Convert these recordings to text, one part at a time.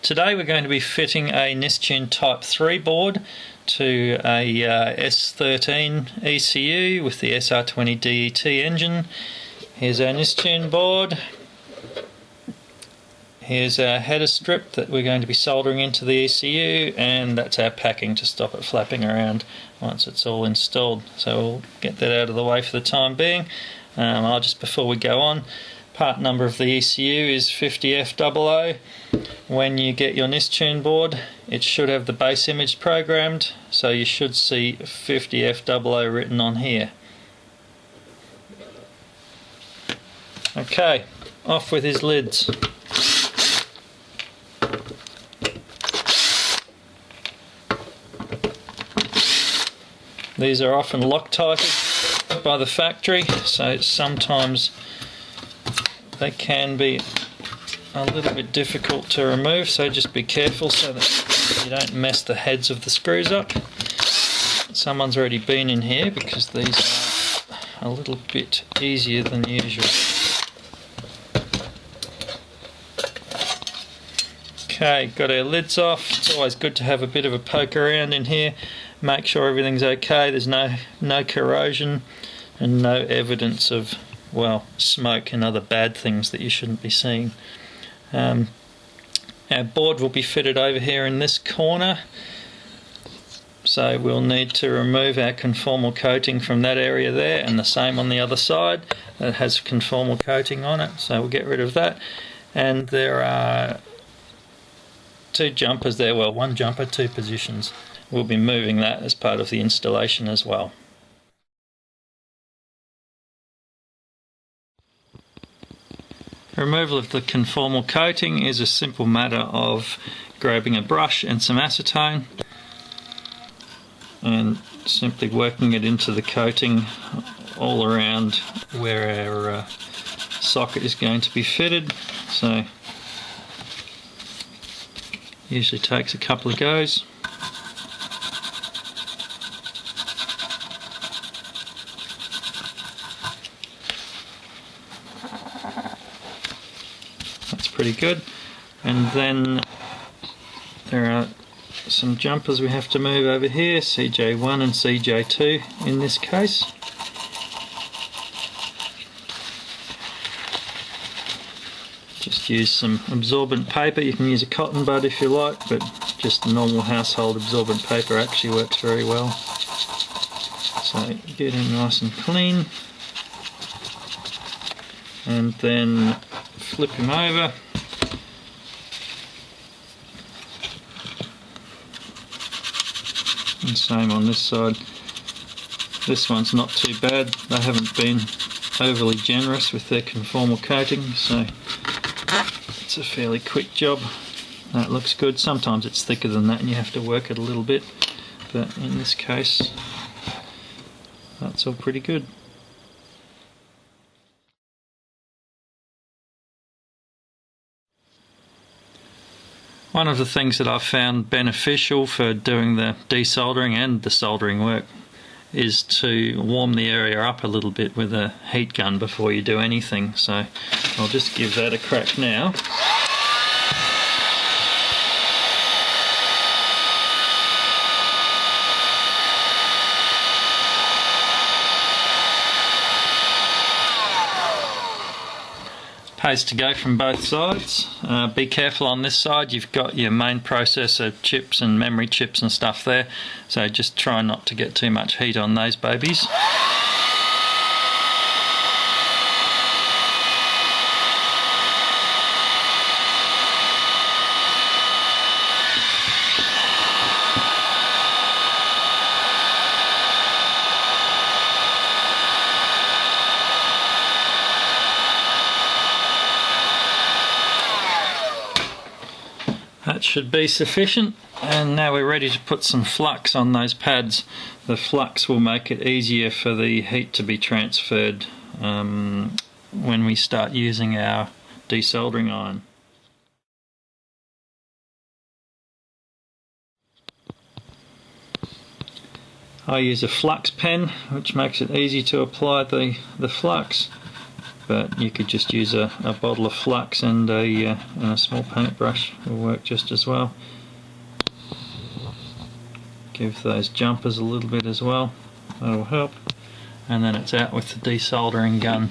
Today we're going to be fitting a NIStune Type 3 board to a S13 ECU with the SR20DET engine. Here's our NIStune board. Here's our header strip that we're going to be soldering into the ECU, and that's our packing to stop it flapping around once it's all installed. So we'll get that out of the way for the time being. Before we go on, part number of the ECU is 50F00. When you get your NIStune board, it should have the base image programmed, so you should see 50F00 written on here. Okay, off with his lids. These are often Loctited by the factory, so sometimes they can be a little bit difficult to remove, so just be careful so that you don't mess the heads of the screws up. Someone's already been in here because these are a little bit easier than usual. Okay, got our lids off. It's always good to have a bit of a poke around in here, make sure everything's okay, there's no corrosion and no evidence of, well, smoke and other bad things that you shouldn't be seeing. Our board will be fitted over here in this corner, so we'll need to remove our conformal coating from that area there, and the same on the other side that has conformal coating on it, so we'll get rid of that. And there are two jumpers there, well, one jumper, two positions. We'll be moving that as part of the installation as well. Removal of the conformal coating is a simple matter of grabbing a brush and some acetone and simply working it into the coating all around where our socket is going to be fitted. So usually takes a couple of goes. That's pretty good. And then there are some jumpers we have to move over here, CJ1 and CJ2 in this case. Just use some absorbent paper. You can use a cotton bud if you like, but just normal household absorbent paper actually works very well. So get it nice and clean, and then flip him over. And same on this side. This one's not too bad. They haven't been overly generous with their conformal coating, so it's a fairly quick job. That looks good. Sometimes it's thicker than that and you have to work it a little bit, but in this case that's all pretty good. One of the things that I've found beneficial for doing the desoldering and the soldering work is to warm the area up a little bit with a heat gun before you do anything. So I'll just give that a crack now. Pays to go from both sides. Be careful on this side, you've got your main processor chips and memory chips and stuff there, so just try not to get too much heat on those babies. That should be sufficient, and now we're ready to put some flux on those pads. The flux will make it easier for the heat to be transferred when we start using our desoldering iron. I use a flux pen, which makes it easy to apply the flux. but you could just use a bottle of flux and a small paintbrush will work just as well. Give those jumpers a little bit as well, that'll help, and then it's out with the desoldering gun.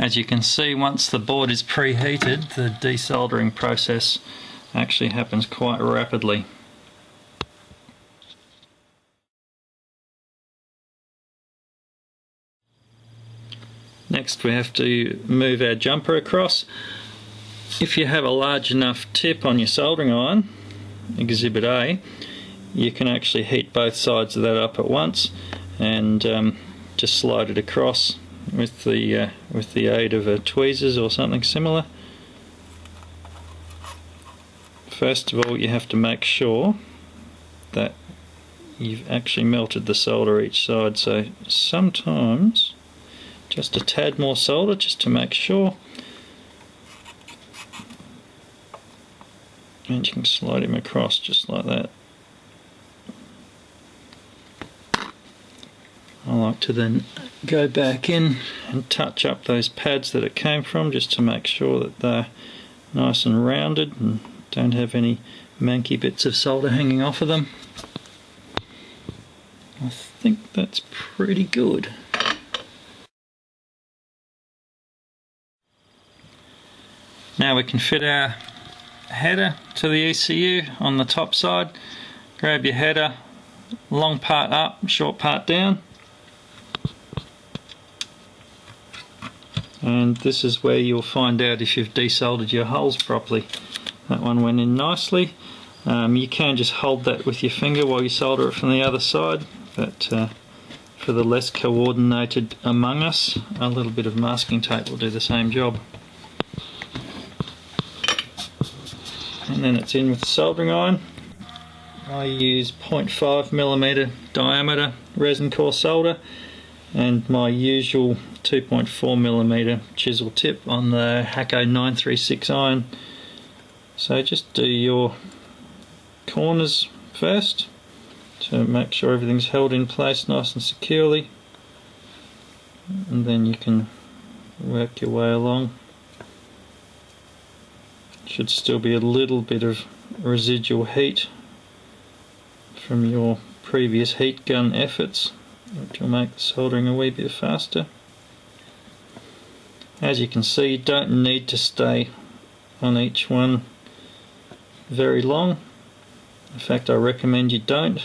As you can see, once the board is preheated, the desoldering process actually happens quite rapidly. Next we have to move our jumper across. If you have a large enough tip on your soldering iron, Exhibit A, you can actually heat both sides of that up at once and just slide it across with the aid of tweezers or something similar. First of all, you have to make sure that you've actually melted the solder each side, so sometimes just a tad more solder just to make sure, and you can slide him across just like that. I like to then go back in and touch up those pads that it came from, just to make sure that they're nice and rounded and don't have any manky bits of solder hanging off of them. I think that's pretty good. Now we can fit our header to the ECU on the top side. Grab your header, long part up, short part down. And this is where you'll find out if you've desoldered your holes properly. That one went in nicely. You can just hold that with your finger while you solder it from the other side, but for the less coordinated among us, a little bit of masking tape will do the same job. And then it's in with the soldering iron. I use 0.5mm diameter resin core solder and my usual 2.4mm chisel tip on the Hakko 936 iron. So just do your corners first to make sure everything's held in place nice and securely, and then you can work your way along. Should still be a little bit of residual heat from your previous heat gun efforts, which will make the soldering a wee bit faster. As you can see, you don't need to stay on each one very long. In fact, I recommend you don't.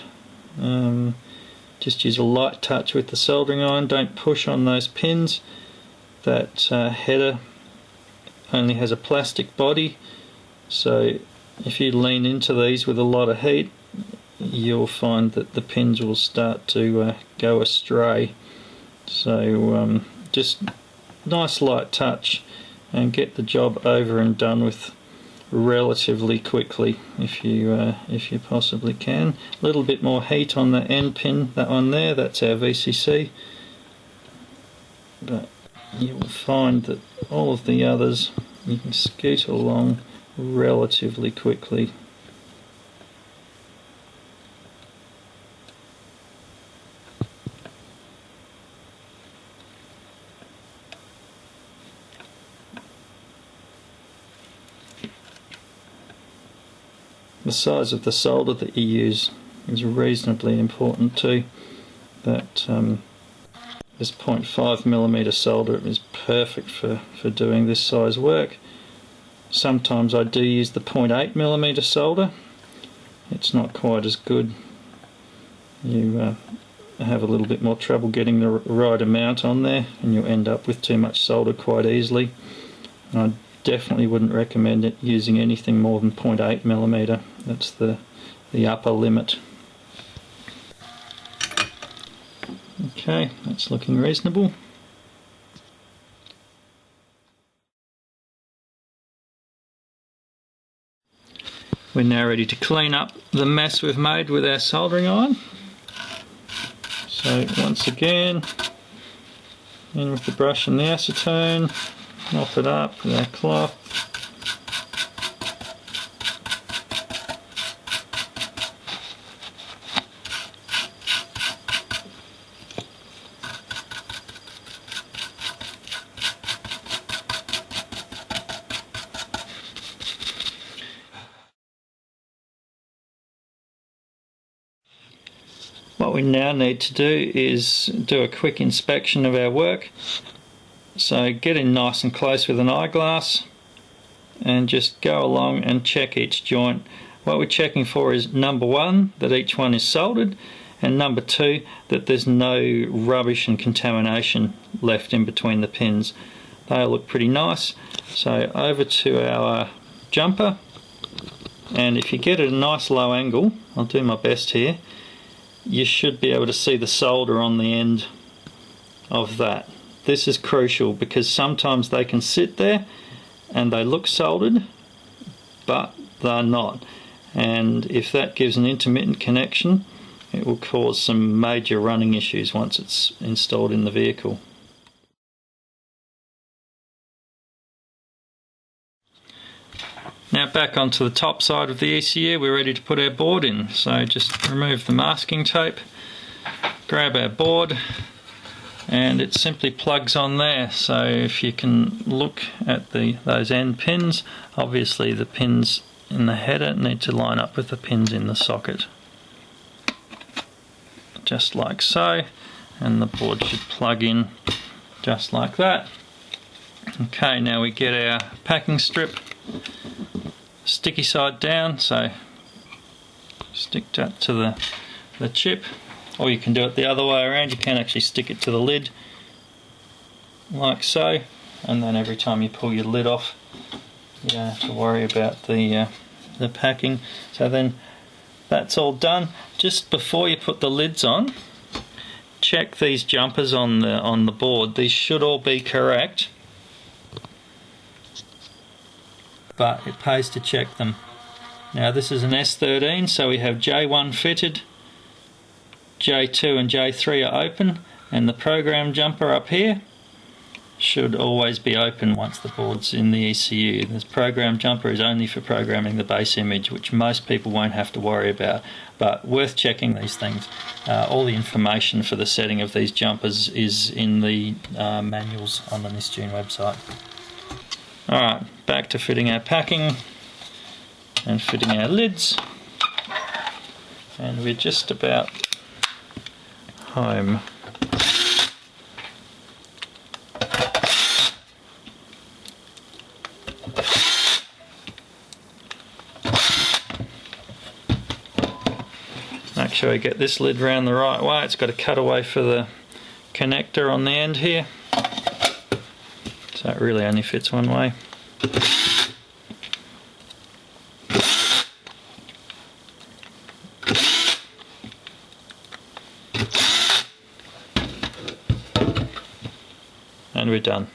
Just use a light touch with the soldering iron, don't push on those pins. That header only has a plastic body, so if you lean into these with a lot of heat, you'll find that the pins will start to go astray. So just nice light touch and get the job over and done with relatively quickly if you possibly can. A little bit more heat on the end pin, that one there, that's our VCC, but you will find that all of the others you can scoot along relatively quickly. The size of the solder that you use is reasonably important too. That this 0.5mm solder is perfect for doing this size work. Sometimes I do use the 0.8mm solder, it's not quite as good. You have a little bit more trouble getting the right amount on there, and you'll end up with too much solder quite easily. I definitely wouldn't recommend it using anything more than 0.8mm. That's the upper limit. Okay, that's looking reasonable. We're now ready to clean up the mess we've made with our soldering iron. So once again, in with the brush and the acetone, mop it up with our cloth. What we now need to do is do a quick inspection of our work. So get in nice and close with an eyeglass and just go along and check each joint. What we're checking for is number one, that each one is soldered, and number two, that there's no rubbish and contamination left in between the pins. They all look pretty nice. So over to our jumper, and if you get at a nice low angle, I'll do my best here, you should be able to see the solder on the end of that. This is crucial because sometimes they can sit there and they look soldered, but they're not. And if that gives an intermittent connection, it will cause some major running issues once it's installed in the vehicle. Now back onto the top side of the ECU, we're ready to put our board in. So just remove the masking tape, grab our board, and it simply plugs on there. So if you can look at those end pins, obviously the pins in the header need to line up with the pins in the socket. Just like so, and the board should plug in just like that. Okay, now we get our packing strip, sticky side down, so stick that to the chip, or you can do it the other way around. You can actually stick it to the lid like so, and then every time you pull your lid off you don't have to worry about the packing. So then that's all done. Just before you put the lids on, check these jumpers on the board. These should all be correct, but it pays to check them. Now this is an S13, so we have J1 fitted, J2 and J3 are open, and the program jumper up here should always be open once the board's in the ECU. This program jumper is only for programming the base image, which most people won't have to worry about, but worth checking these things. All the information for the setting of these jumpers is in the manuals on the NIStune website. Alright, back to fitting our packing and fitting our lids, and we're just about home. Make sure you get this lid round the right way. It's got a cutaway for the connector on the end here, so it really only fits one way. And we're done.